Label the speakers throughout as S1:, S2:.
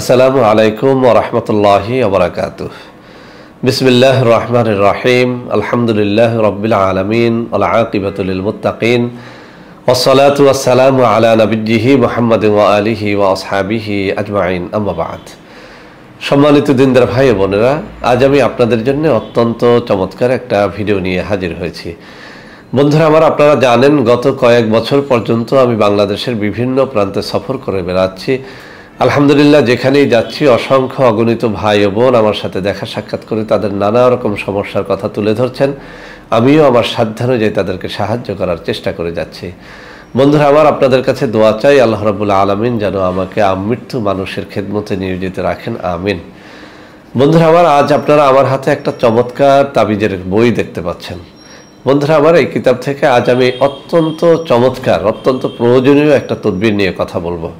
S1: আসসালামু আলাইকুম ওয়া রাহমাতুল্লাহি ওয়া বারাকাতুহু। বিসমিল্লাহির রহমানির রহিম। আলহামদুলিল্লাহি রাব্বিল আলামিন ওয়াল আকিবাতু লিল মুত্তাকিন ওয়াস সালাতু ওয়াস সালামু আলা নাবিয়্যিহি মুহাম্মাদিন ওয়া আলিহি ওয়া আসহাবিহি আজমাইন, আম্মা বা'দ। সম্মানিত দিনদার ভাই ও বোনেরা, আজ আমি আপনাদের জন্য অত্যন্ত চমৎকার একটা ভিডিও নিয়ে হাজির হয়েছি। বন্ধুরা আমার, আপনারা জানেন গত কয়েক বছর পর্যন্ত আমি বাংলাদেশের বিভিন্ন প্রান্তে সফর করে বেড়াচ্ছি। আলহামদুলিল্লাহ, যেখানেই যাচ্ছি অসংখ্য অগণিত ভাই ও বোন আমার সাথে দেখা সাক্ষাৎ করে তাদের নানা রকম সমস্যার কথা তুলে ধরছেন। আমিও আমার সাধ্যানুযায়ী তাদেরকে সাহায্য করার চেষ্টা করে যাচ্ছি। বন্ধুরা আমার, আপনাদের কাছে দোয়া চাই আল্লাহ রাব্বুল আলামিন যেন আমাকে আমৃত্যু মানুষের খেদমতে নিয়োজিত রাখেন, আমিন। বন্ধুরা আমার, আজ আপনারা আমার হাতে একটা চমৎকার তাবিজের বই দেখতে পাচ্ছেন। বন্ধুরা আমার, এই কিতাব থেকে আজ আমি অত্যন্ত চমৎকার, অত্যন্ত প্রয়োজনীয় একটা তদবির নিয়ে কথা বলবো।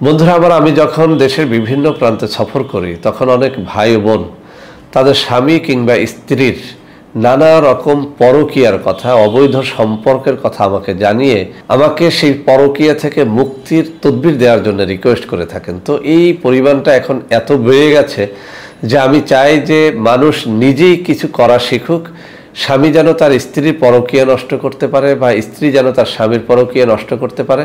S1: বন্ধুরা আমার, আমি যখন দেশের বিভিন্ন প্রান্তে সফর করি তখন অনেক ভাই বোন তাদের স্বামী কিংবা স্ত্রীর নানা রকম পরকীয়ার কথা, অবৈধ সম্পর্কের কথা আমাকে জানিয়ে আমাকে সেই পরকীয়া থেকে মুক্তির তদবির দেওয়ার জন্য রিকোয়েস্ট করে থাকেন। তো এই পরিমাণটা এখন এত বেড়ে গেছে যে আমি চাই যে মানুষ নিজেই কিছু করা শিখুক। স্বামী যেন তার স্ত্রীর পরকীয়া নষ্ট করতে পারে বা স্ত্রী যেন তার স্বামীর পরকীয়া নষ্ট করতে পারে,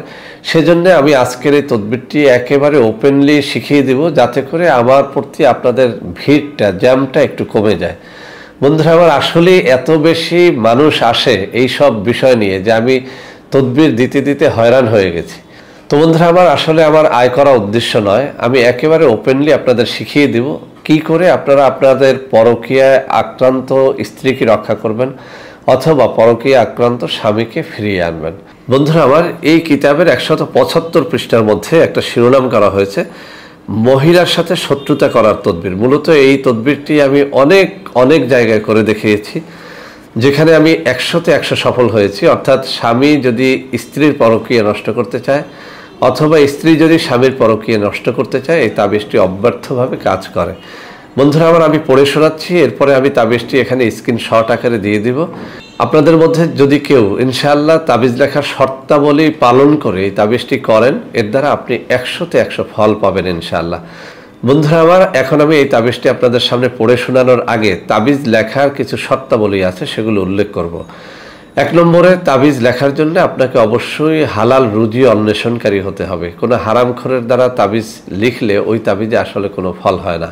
S1: সেজন্য আমি আজকের এই তদবিরটি একেবারে ওপেনলি শিখিয়ে দিব, যাতে করে আমার প্রতি আপনাদের ভিড়টা, জ্যামটা একটু কমে যায়। বন্ধুরা আমার, আসলে এত বেশি মানুষ আসে এই সব বিষয় নিয়ে যে আমি তদবির দিতে দিতে হয়রান হয়ে গেছি। তো বন্ধুরা আমার, আসলে আমার আয় করা উদ্দেশ্য নয়, আমি একেবারে ওপেনলি আপনাদের শিখিয়ে দিব কি করে আপনারা আপনাদের পরকীয়ায় আক্রান্ত স্ত্রীকে রক্ষা করবেন অথবা পরকীয়া আক্রান্ত স্বামীকে ফিরিয়ে আনবেন। বন্ধুরা আমার, এই কিতাবের 175 পৃষ্ঠার মধ্যে একটা শিরোনাম করা হয়েছে মহিলার সাথে শত্রুতা করার তদবির। মূলত এই তদবিরটি আমি অনেক জায়গায় করে দেখিয়েছি, যেখানে আমি 100তে 100 সফল হয়েছি। অর্থাৎ স্বামী যদি স্ত্রীর পরকীয়া নষ্ট করতে চায় অথবা স্ত্রী যদি স্বামীর পরকীয়া নষ্ট করতে চায়, এই তাবিজটি অব্যর্থভাবে কাজ করে। বন্ধুরা আমার, আমি পড়ে শোনাচ্ছি, এরপরে আমি তাবিজটি এখানে স্ক্রিনশট আকারে দিয়ে দিব। আপনাদের মধ্যে যদি কেউ ইনশাআল্লাহ তাবিজ লেখার শর্তাবলী পালন করে এই তাবিজটি করেন, এর দ্বারা আপনি 100তে 100 ফল পাবেন ইনশাআল্লাহ। বন্ধুরা আমার, এখন আমি এই তাবিজটি আপনাদের সামনে পড়ে শোনানোর আগে তাবিজ লেখার কিছু শর্তাবলী আছে, সেগুলো উল্লেখ করব। 1 নম্বরে, তাবিজ লেখার জন্য আপনাকে অবশ্যই হালাল রুজি অন্বেষণকারী হতে হবে। কোনো হারামখোরের দ্বারা তাবিজ লিখলে ওই তাবিজে আসলে কোনো ফল হয় না।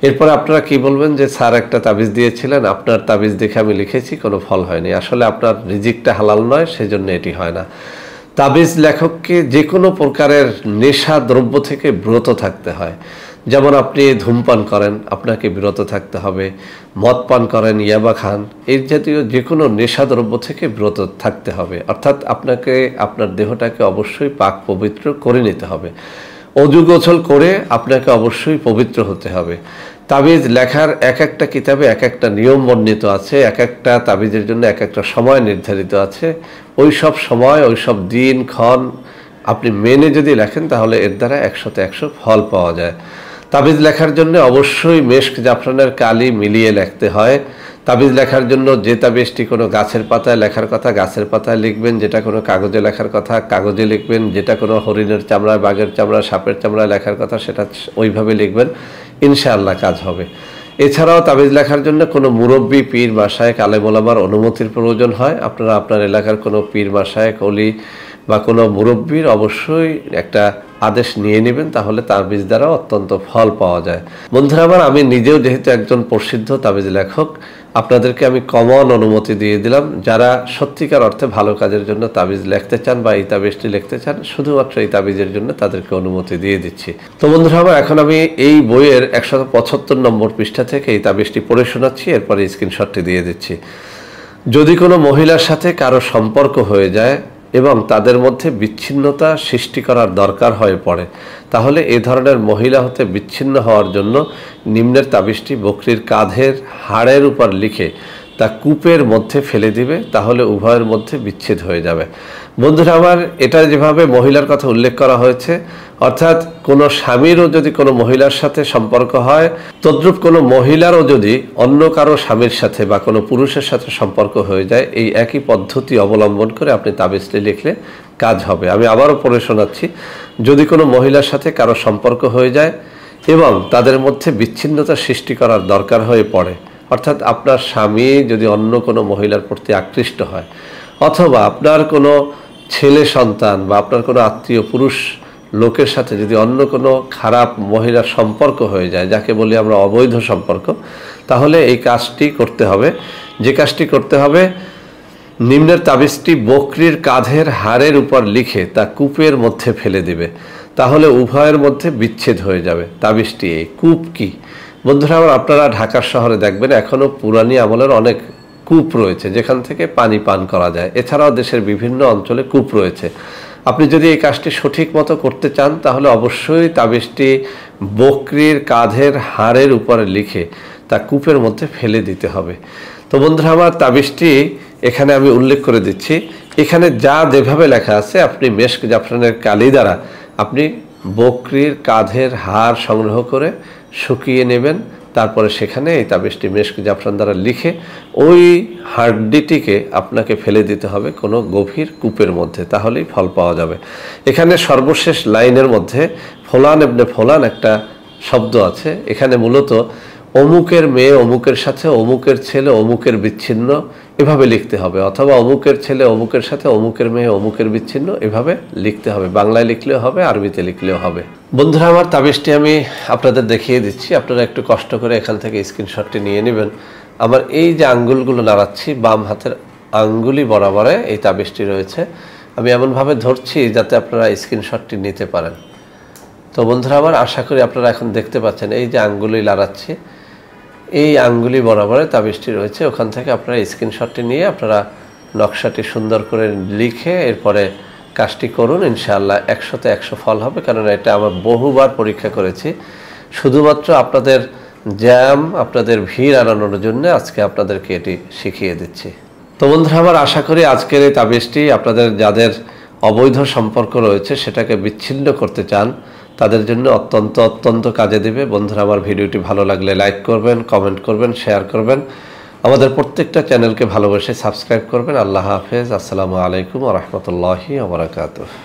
S1: এরপরে আপনারা কি বলবেন যে স্যার একটা তাবিজ দিয়েছিলেন, আপনার তাবিজ দেখে আমি লিখেছি, কোনো ফল হয়নি। আসলে আপনার রিজিকটা হালাল নয়, সেজন্য এটি হয় না। তাবিজ লেখককে যে কোনো প্রকারের নেশা দ্রব্য থেকে বিরত থাকতে হয়। যেমন আপনি ধূমপান করেন, আপনাকে বিরত থাকতে হবে। মদ পান করেন, ইয়াবা খান, এই জাতীয় যে কোনো নেশাদ্রব্য থেকে বিরত থাকতে হবে। অর্থাৎ আপনাকে আপনার দেহটাকে অবশ্যই পাক পবিত্র করে নিতে হবে। অজু গোসল করে আপনাকে অবশ্যই পবিত্র হতে হবে। তাবিজ লেখার এক একটা কিতাবে এক একটা নিয়ম বর্ণিত আছে, এক একটা তাবিজের জন্য এক একটা সময় নির্ধারিত আছে। ওই সব সময়, ওই সব দিন ক্ষণ আপনি মেনে যদি লেখেন, তাহলে এর দ্বারা 100তে 100 ফল পাওয়া যায়। তাবিজ লেখার জন্য অবশ্যই মেশক জাফরানের কালি মিলিয়ে লিখতে হয়। তাবিজ লেখার জন্য যে তাবিজটি কোনো গাছের পাতায় লেখার কথা গাছের পাতায় লিখবেন, যেটা কোনো কাগজে লেখার কথা কাগজে লিখবেন, যেটা কোনো হরিণের চামড়ায়, বাঘের চামড়ায়, সাপের চামড়ায় লেখার কথা সেটা ওইভাবে লিখবেন, ইনশাআল্লাহ কাজ হবে। এছাড়াও তাবিজ লেখার জন্য কোনো মুরব্বী, পীর, মাশায়েখ, আলেম ওলামার অনুমতির প্রয়োজন হয়। আপনারা আপনার এলাকার কোনো পীর, মাশায়েখ, ওলি বা কোনো মুরব্বীর অবশ্যই একটা আদেশ নিয়ে নেবেন, তাহলে তাবিজ দ্বারা অত্যন্ত ফল পাওয়া যায়। বন্ধুরা আমার, আমি নিজেও যেহেতু একজন প্রসিদ্ধ তাবিজ লেখক, আপনাদেরকে আমি কমন অনুমতি দিয়ে দিলাম। যারা সত্যিকার অর্থে ভালো কাজের জন্য তাবিজ লিখতে চান বা এই তাবিজটি লিখতে চান, শুধুমাত্র এই তাবিজের জন্য তাদেরকে অনুমতি দিয়ে দিচ্ছি। তো বন্ধুরা আমার, এখন আমি এই বইয়ের 175 নম্বর পৃষ্ঠা থেকে এই তাবিজটি পড়ে শোনাচ্ছি, এরপরে স্ক্রিনশটটি দিয়ে দিচ্ছি। যদি কোনো মহিলার সাথে কারো সম্পর্ক হয়ে যায় এবং তাদের মধ্যে বিচ্ছিন্নতা সৃষ্টি করার দরকার হয়ে পড়ে, তাহলে এ ধরনের মহিলা হতে বিচ্ছিন্ন হওয়ার জন্য নিম্নের তাবিজটি বকরির কাঁধের হাড়ের উপর লিখে তা কূপের মধ্যে ফেলে দিবে, তাহলে উভয়ের মধ্যে বিচ্ছেদ হয়ে যাবে। বন্ধুরা আমার, এটা যেভাবে মহিলার কথা উল্লেখ করা হয়েছে, অর্থাৎ কোনো স্বামীরও যদি কোনো মহিলার সাথে সম্পর্ক হয়, তদ্রূপ কোনো মহিলারও যদি অন্য কারো স্বামীর সাথে বা কোনো পুরুষের সাথে সম্পর্ক হয়ে যায়, এই একই পদ্ধতি অবলম্বন করে আপনি তাবিজটি লিখলে কাজ হবে। আমি আবারও পড়ে শোনাচ্ছি। যদি কোনো মহিলার সাথে কারো সম্পর্ক হয়ে যায় এবং তাদের মধ্যে বিচ্ছিন্নতা সৃষ্টি করার দরকার হয়ে পড়ে, অর্থাৎ আপনার স্বামী যদি অন্য কোনো মহিলার প্রতি আকৃষ্ট হয়, অথবা আপনার কোনো ছেলে সন্তান বা আপনার কোনো আত্মীয় পুরুষ লোকের সাথে যদি অন্য কোনো খারাপ মহিলার সম্পর্ক হয়ে যায়, যাকে বলি আমরা অবৈধ সম্পর্ক, তাহলে এই কাজটি করতে হবে। যে কাজটি করতে হবে, নিম্নের তাবিজটি বকরির কাঁধের হাড়ের উপর লিখে তা কূপের মধ্যে ফেলে দিবে, তাহলে উভয়ের মধ্যে বিচ্ছেদ হয়ে যাবে। তাবিজটি এই। কূপ কি বন্ধুরা আমার, আপনারা ঢাকার শহরে দেখবেন এখনও পুরানি আমলের অনেক কূপ রয়েছে যেখান থেকে পানি পান করা যায়। এছাড়াও দেশের বিভিন্ন অঞ্চলে কূপ রয়েছে। আপনি যদি এই কাজটি সঠিক মতো করতে চান, তাহলে অবশ্যই তাবিজটি বকরির কাঁধের হাড়ের উপরে লিখে তা কূপের মধ্যে ফেলে দিতে হবে। তো বন্ধুরা আমার, তাবিজটি এখানে আমি উল্লেখ করে দিচ্ছি। এখানে যেভাবে লেখা আছে, আপনি মেশক জাফরানের কালি দ্বারা আপনি বকরির কাঁধের হাড় সংগ্রহ করে শুকিয়ে নেবেন। তারপরে সেখানে এই তাবিজটি মেশক জাফরান দ্বারা লিখে ওই হাড্ডিটিকে আপনাকে ফেলে দিতে হবে কোনো গভীর কূপের মধ্যে, তাহলেই ফল পাওয়া যাবে। এখানে সর্বশেষ লাইনের মধ্যে ফলান এবনে ফলান একটা শব্দ আছে। এখানে মূলত অমুকের মেয়ে অমুকের সাথে অমুকের ছেলে অমুকের বিচ্ছিন্ন, এভাবে লিখতে হবে, অথবা অমুকের ছেলে অমুকের সাথে অমুকের মেয়ে অমুকের বিচ্ছিন্ন, এভাবে লিখতে হবে। বাংলায় লিখলেও হবে, আরবিতে লিখলেও হবে। বন্ধুরা আমার, তাবিজটি আমি আপনাদের দেখিয়ে দিচ্ছি। আপনারা একটু কষ্ট করে এখান থেকে স্ক্রিনশটটি নিয়ে নেবেন। আমার এই যে আঙ্গুলগুলো নাড়াচ্ছি, বাম হাতের আঙ্গুলি বরাবরে এই তাবিজটি রয়েছে। আমি এমনভাবে ধরছি যাতে আপনারা স্ক্রিনশটটি নিতে পারেন। তো বন্ধুরা আমার, আশা করি আপনারা এখন দেখতে পাচ্ছেন এই যে আঙ্গুলি লাড়াচ্ছি, এই আঙ্গুলি বরাবরে তাবিজটি রয়েছে। ওখান থেকে আপনারা স্ক্রিনশটটি নিয়ে আপনারা নকশাটি সুন্দর করে লিখে এরপরে কাজটি করুন। ইনশাআল্লাহ 100তে 100 ফল হবে, কারণ এটা আমরা বহুবার পরীক্ষা করেছি। শুধুমাত্র আপনাদের আপনাদের ভিড় আনানোর জন্য আজকে আপনাদেরকে এটি শিখিয়ে দিচ্ছি। তো বন্ধুরা আমার, আশা করি আজকের এই তাবিজটি আপনাদের যাদের অবৈধ সম্পর্ক রয়েছে সেটাকে বিচ্ছিন্ন করতে চান, তাদের জন্য অত্যন্ত কাজে দেবে। বন্ধুরা আমার, ভিডিওটি ভালো লাগলে লাইক করবেন, কমেন্ট করবেন, শেয়ার করবেন। আমাদের প্রত্যেকটা চ্যানেলকে ভালোবেসে সাবস্ক্রাইব করবেন। আল্লাহ হাফেজ। আসসালামু আলাইকুম ওয়া রাহমাতুল্লাহি ওয়া বারাকাতুহু।